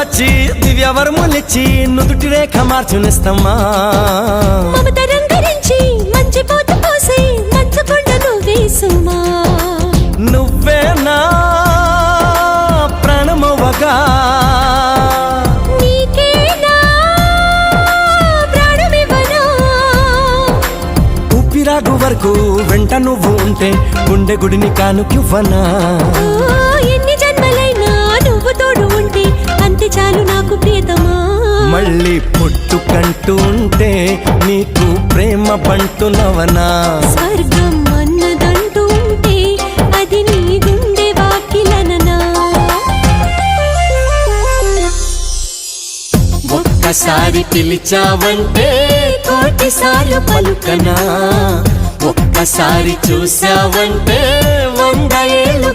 వచ్చి దివ్యవరములిచ్చి నుదుటి రేఖ మార్చునిస్తమ్మా మమత రంగరించి మంచి పోత పోసి మంచుకొండ నువ్వేసుమా నువ్వే నా ప్రాణమవ్వగా నీకేనా ప్రాణమివ్వనా ఊపిరాగు వరకు వెంట నువ్వు ఉంటే గుండె గుడిని కానుకివ్వనా ఎన్ని జన్మలైనా నువ్వు తోడు ఉంటే అంతే చాలు నాకు ప్రియతమా మళ్ళీ పుట్టుకంటూ ఉంటే నీకు ప్రేమ బంటునవనా స్వర్గం అన్నదంటూ ఉంటే అది నీ గుండె వాకిలననా ఒక్కసారి పిలిచావంటే కోటిసార్లు పలుకనా ఒక్కసారి చూసావంటే 100 ఏళ్ళు